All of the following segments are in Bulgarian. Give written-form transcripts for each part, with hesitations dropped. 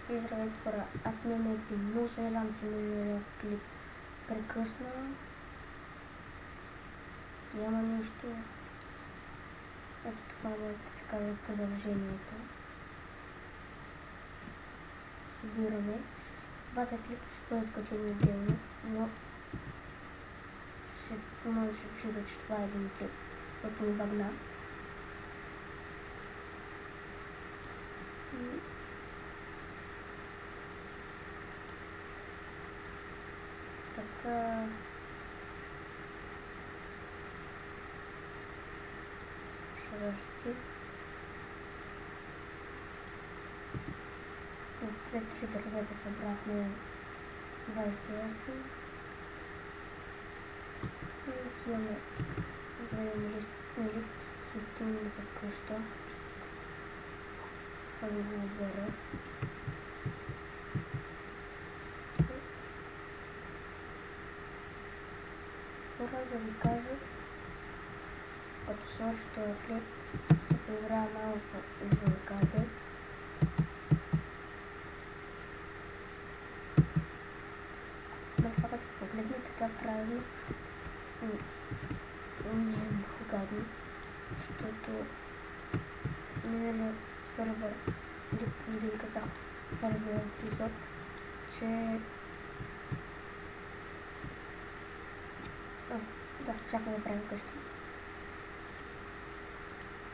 И здравейте хора, аз съм Емейти, много съжалявам, че миналия клип прекъсна. Няма нищо. Ето това може да се казва продължението. Събираме. Двата клипа ще бъдат качени отделно, но може да се вижда, че това е един клип, който ми багна. Така... Следващи. От 2-3 дървета събрахме 28. И отиваме да видим или ще стигнем за къща. Това да го обера. Хора, да ви кажа, като свърши този клип, ще поиграя малко извън кадър. Но това като погледнете как правилно, не е много гадно, защото миналия сървър или казах в първия епизод, че да, чакай да правим къщи.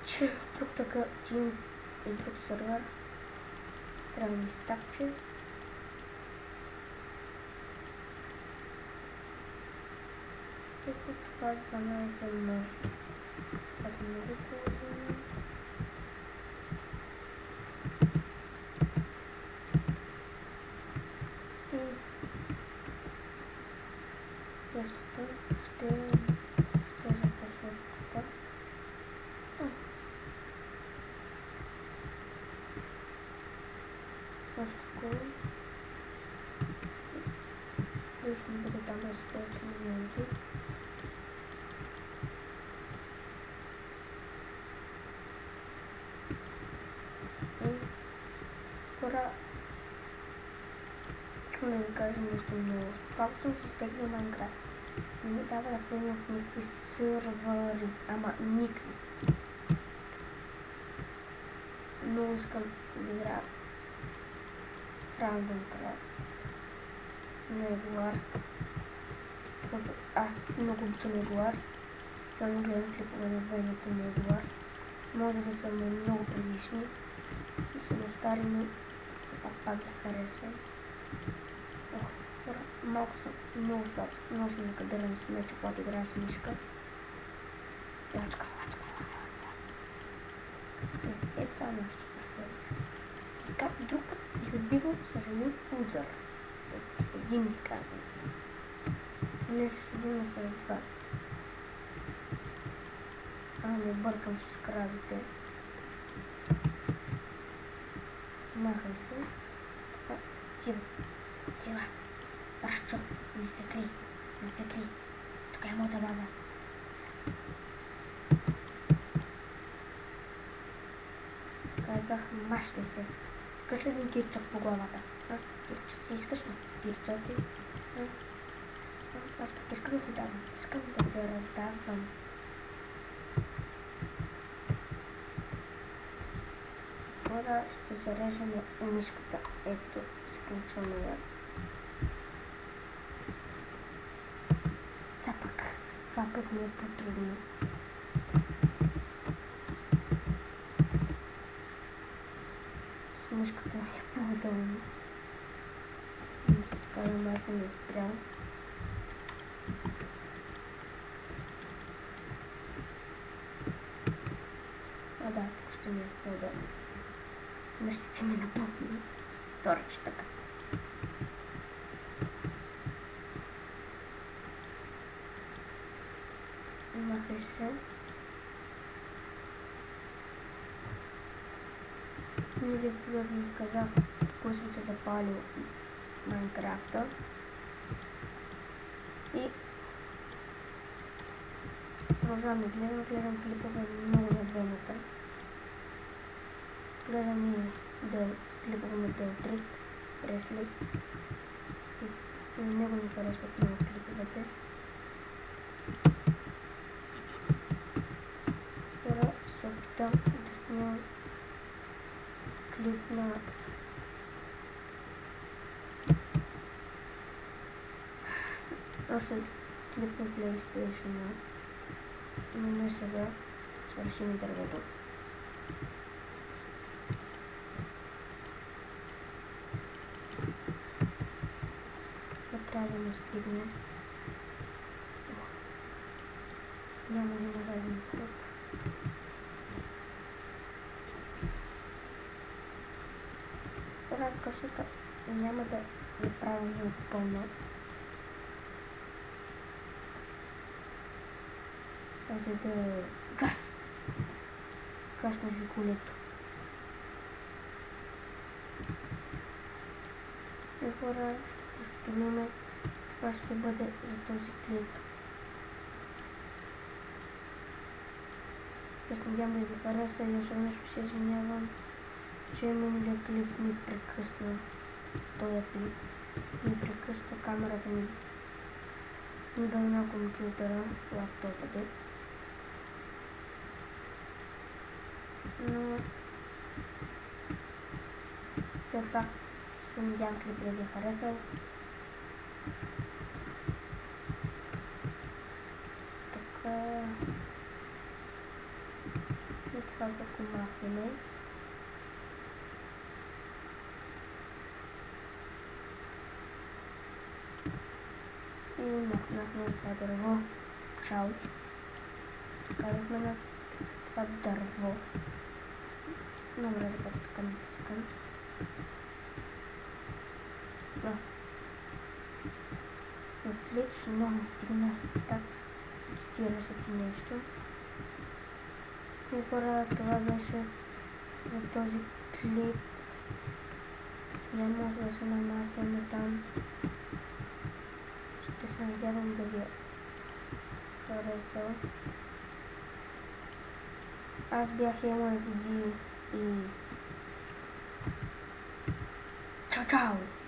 Че друг така, че имам и друг сървър. Трябва да ми стакче. Ето това е 12 нощ. Това е много положение. И къщата ще започне тук. Още ще бъде там за 5 минути. И хора, искам да ви кажа нещо много. Когато съм си изтеглил Майнкрафт, не ми дава да влезем в никакви сървъри, ама никакви. Много искам да играя в Randomcraft. На Eggwars, защото аз много обичам Eggwars, защото гледам клипове на времето на Eggwars. Може да са много предишни и са достари, но все пак ги харесвам. Малко съм много слаб, много съм накадърен с меча, когато играя с мишка. Ето така. Е, това е нашето преселение. Така друг път ги отбивам с един удар. С един казвам. Не с един, а с два. Не бъркам с кравите. Махай се. Сила. Рачо. Не се крий. Тук е моята база. Казах, мащай се. Искаш ли един кирчок по главата? Кирчоци искаш ли? Кирчоци? Аз пък искам да ти давам. Искам да се раздавам. Хора, ще зарежем мишката. Ето, изключваме я. Сега пък, с това пък ми е по-трудно. С мишката ми е по-удобно. Така да ме съм изпрял. Да, тук ще ми е по-удобно. Мисля, че ми напълни торче така. Махай се. Не ви казах, кой съм се запалил Майнкрафта. И продължавам да гледам клипове много на двамата. Гледам и клипове на Del 3. Пресли. И на него ми харесват много клиповете. Хора, се опитам да снимам клип на още клип на PlayStation, но не сега. Свършим интервюто. Това трябва да му стигне. Няма да направим вход. Раз кашата няма да я правим много пълна. Тази да е газ. Газ на жигулето. И хора, ще построим. Това ще бъде за този клип. Аз надявам да ви хареса и още нещо се извинявам, че миналия клип ми прекъсна. Този клип ми прекъсна камерата ми. Ми бе на компютъра, лаптопа де. Но все пак се надявам клип да ви е харесал. Така и това го махнем. И махнахме това дърво. Чао. Казахме на това дърво. Добре, да така натискам. Отлично, стигнах така 40 и нещо. И хора, това беше за този клип. Няма да се намасяме там. Ще се надявам да ви е харесал. Аз бях Ема Види и чао-чао!